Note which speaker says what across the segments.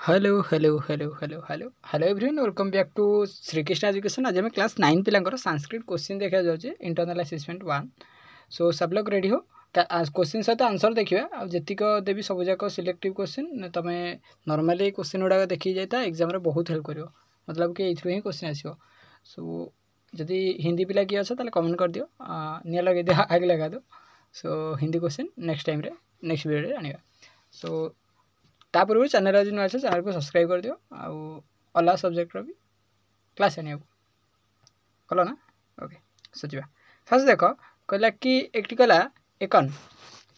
Speaker 1: Hello hello hello hello hello hello everyone welcome back to Shrikrishna education. आज हमें class 9 पिलांकर Sanskrit question देखा जाऊँचे internal assessment 1। सो सब लोग रेडी हो क्वेश्चन सहित आंसर देखिए आतीक देवी सब जाक सिलेक्टिव क्वेश्चन तुम नॉर्मली क्वेश्चन गुड़ाक देखी जाता एग्जाम बहुत हेल्प कर मतलब कि ये क्वेश्चन आसो। सो जदि हिंदी पिला किए अच्छे कमेंट कर दियो निया लगे दियो आगे लगा दो। So Hindi question next time next video आने। सो तापूर्व चैनल आज नुआ चैनल को सब्सक्राइब कर दियो अलग सब्जेक्ट भी क्लास आने कल ना। ओके सोचा फर्स्ट देख कहला कि एक कहला एकन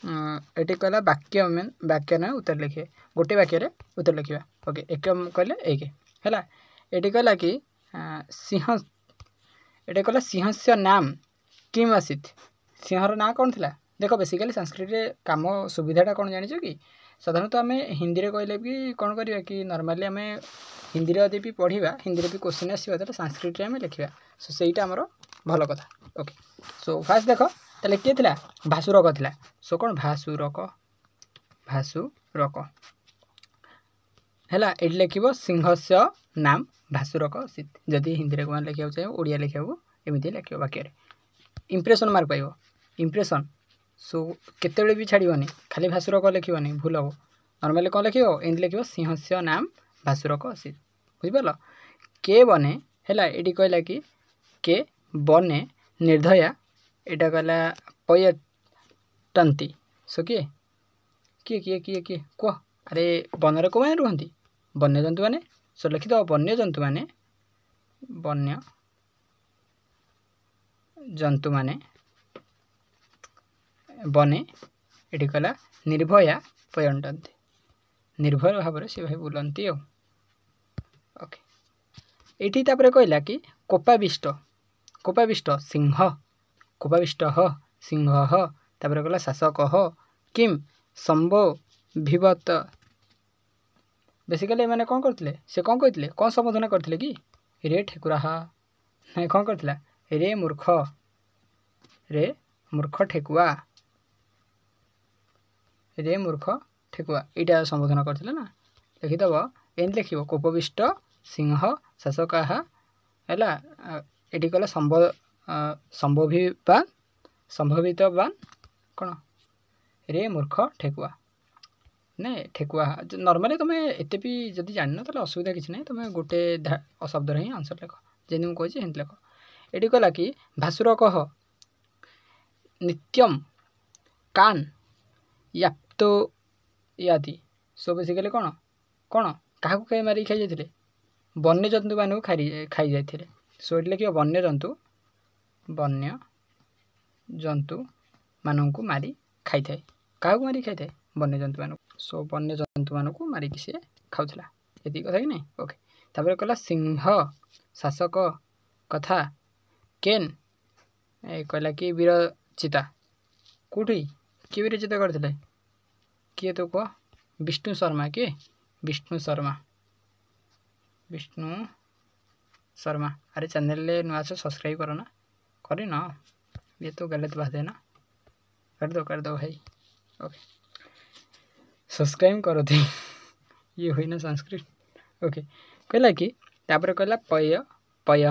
Speaker 1: ये कहला वाक्य वाक्य ना उत्तर लिखे गोटे वाक्य उत्तर लिखा। ओके एक कहले एक है ये कहला कि सिंह ये कहला सिंह से नाम किम आसीत सिंहर ना कौन थी देख बेसिकाली संस्कृत काम सुविधाटा कौन जान कि साधारणतः आम हिंदी में कहले भी कौन करवा कि नॉर्मली आम हिंदी में भी पढ़ा हिंदी भी क्वेश्चन आसो तो संस्कृत में लिखा। सो सहीटा आमर भल कथा। ओके सो फास्ट देख ताले किए थिला भासुरक थिला। सो कौन भासुरक भासुरक है ये लिखो सिंहस्य नाम भासुरक आसीत जदि हिंदी में कौन लिखा चाहिए ओडिया लिखा एमती लिख वाक्य इंप्रेशन मार्क पाइब इंप्रेशन। सो केते भी छाड़बनी खाली भासुरक लिखनी भूल हम नॉर्मली कौन लिख एमती लिख सिंह से नाम भासुरक आसीत बुझिपार के बने है ये कहला कि के बने निर्दया यहाँ कहला पर्यटंती। सो किए किए किए किए किए कह अरे वन को मैंने रुहति वन्यजंतु मैंने। सो लिखिद वन्यजंतु मैंने वन्य जंतु मैंने बने ये कहला निर्भया पर्यटंती निर्भय भाव से भाई बुलती। ओके ये कहला कि कोपाविष्ट सिंह कोपाविष्ट सिंह कहला शासक किम संभवित बेसिकली मैंने कौन करते से कौन कहते कौन संबोधन करते कि रे ठेकुरा नहीं कौन करता रे मूर्ख ठेकुआ रे मूर्ख ठेकुआ यहाँ संबोधन करते ना लिखिदेव एमती लिख कोपविष्ट सिंह शासक है ये कहला संभवितवान कौन रे मूर्ख ठेकुआ नहीं ठेकुआ नॉर्मली तुम एत भी जब जान ना असुविधा किसी ना तुम गोटे शब्द ही आंसर लिख जमी मुझे कही लिख। ये कहला कि भासुरक नित्यम कान याप्तो यादि। सो बेसिकली कौन कौन क्या कहीं मारिक खाई जाते वन्यजंतु मान खाई जाते। सो ये लिख वन्य जंतु मानू मारी खाई थाए क्या मारी खाई थाए वन्यजंतु मान। सो वन्यजंतु मानू मारिक सी खाऊला ये कथा कि नहीं। ओके तापर कहला सिंह शासक कथा केन कहला कि विरचिता कौटी किए विरचिता करते किए तो कह विष्णु शर्मा किए विष्णु शर्मा अरे चैनल नुआ से सब्सक्राइब करो ना करी ना ये तो गलत बात है ना कर दो भाई। ओके सब्सक्राइब करो थी ये हुई ना संस्कृत। ओके कहला कि तापर कहला पय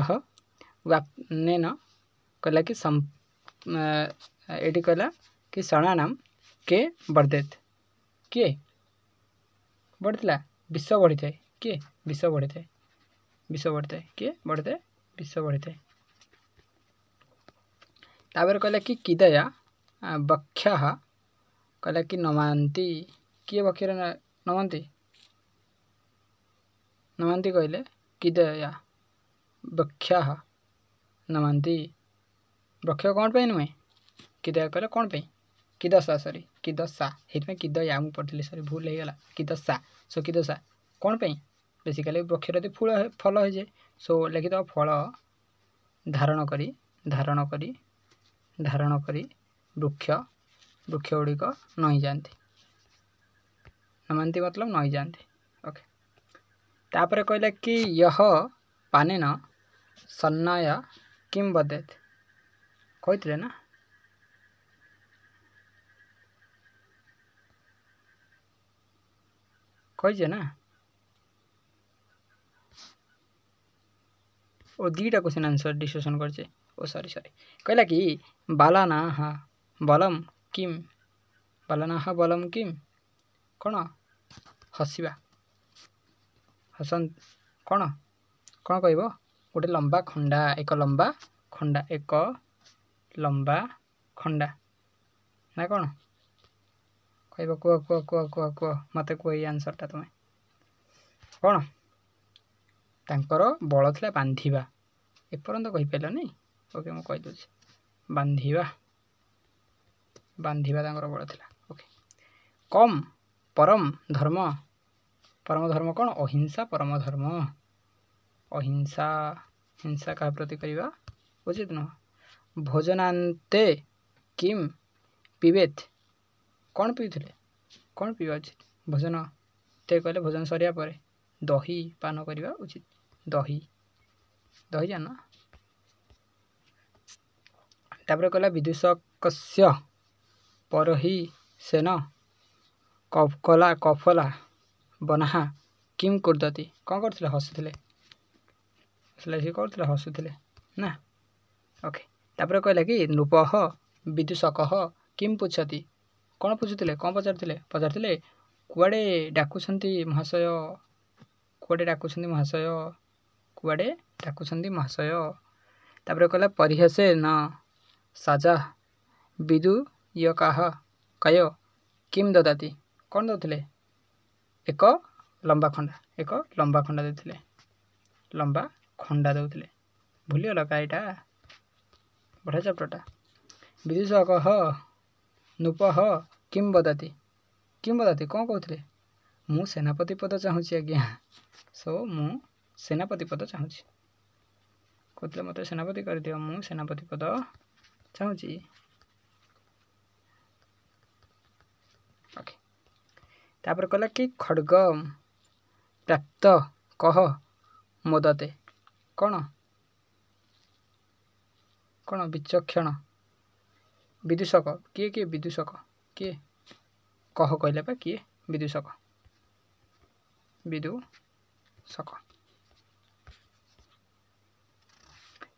Speaker 1: वापने न कहला कि ये कहला कि सणा नाम के वर्धेत किए बढ़ता विश्व बढ़ी थाए किए विश्व बढ़ी थाए किए बढ़े विश्व बढ़ी थाए। तापर कहला कि किदया वक्ष कहला कि नमांती किए वक्ष नमंती कहले किदया वक्ष नमंती वृक्ष कौन पे नुहे किदया कहले कौन पे किदशा सॉरी किदशा ये किदया मुझे पढ़ी सॉरी भूल हो गला किदशा। सो किदशा कौन पे बेसिकाली वृक्ष यदि फल हो जाए। सो लिखिद फल धारण करी वृक्ष गुड़िक नई जाती नमांती मतलब नई जाती। ओके तापर कहला कि यह पाने न सन्नाय किम बदेत कहते ना कहीजे ना ओ दुईटा क्वेश्चन आंसर डिस्कसन करछे ओ सॉरी कहला कि बालानाह बलम किम बालानाह बलम किम कौन हसिबा हसन कौन कौन कहब गोटे लंबा खंडा एक लंबा खंडा ना कौन कहब कुह कुह कुह कुह कुह मत कुह ये आंसरटा तुम्हें कौन तांकर बल थिला बांधिबा एपर्यंत कहि पाइलनी ओके मु कहि दउछि बांधिबा तांकर बल थिला ओके कम परम धर्म कौन अहिंसा परम धर्म अहिंसा हिंसा का प्रति करवा उचित नुह भोजनांते किम पिबेत कौन पीउथिले कौन पीवा उचित भोजन ते कहले भोजन सरिया पर दही पान करवा उचित दही जान तापर कहला विदूषकस्य परहि सेन कफला बनाहा किम कुर्दती कौन करथिले हसुथिले हसुथिले ना ओके तापर कहला कि नृपः विदूषकः किम पुछति कौन पूछुथिले कौन पचारथिले कुआडे डाकुछंती महाशय तापर कहला परिहसे न साजा विदु यकाह कय किम ददाती कौन दउथिले एक लंबा खंडा देथिले लंबा खंडा दउथिले भूली गला का एटा बढ़िया चैप्टरटा विदूषकः नृपः किम बदाती कौन कहते मु सेनापति पद चाहूँगी आज्ञा सो मु सेनापति पद चाहूँगी कहते मत सेनापति कर दियो मु सेनापति पद चाहूँगी ओके तापर कहला कि खड्ग प्राप्त कह मोदते कौन विचक्षण विदूषक किए विदूषक किए कह कहले बा किए विदूषक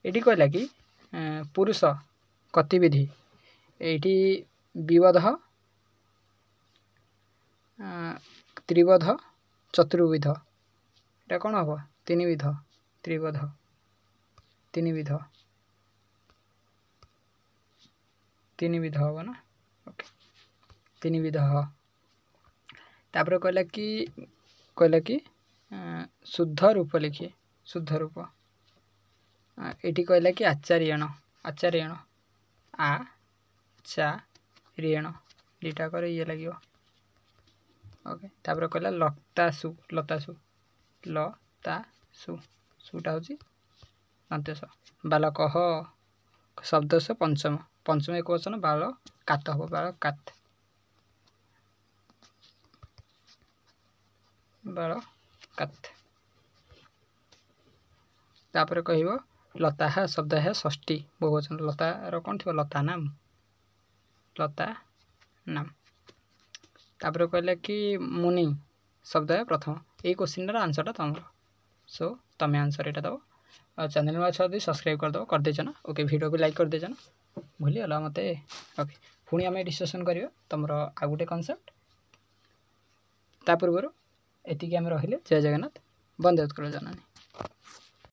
Speaker 1: एटी कहला कि पुरुष गतिविधि एटी विवध त्रिवध चतुर्विध एटा कौन हम तीन विध हम ना ओके तीन विध तापर कहला कि शुद्ध रूप लिखिए शुद्ध रूप एटी कहला कि आचार्यण आचार्यण दुटा कर ये लगे ओके तापर कहला लतासु सुटा हूँ अंत्यस बालक शब्दस पंचम एक वचन बाल कात हम बाल कात तापर कहब लता शब्द है षष्ठी बहुवचन लतार कौन थी लता नाम तापर कहला कि मुनि शब्द है प्रथम यही क्वेश्चन आंसरटा तुम सो तुम्हें आंसर यहाँ दब चैनल में अच्छा सब्सक्राइब करदेव करदेच ना ओके वीडियो भी लाइक करदेच ना भूली गला मत ओके पुणी आम डिस्कसन करिया तुम आ गोटे कनसेप्ट ता पूर्व एतिकी आम रहिले जय जगन्नाथ वंदे उत्कल जननी।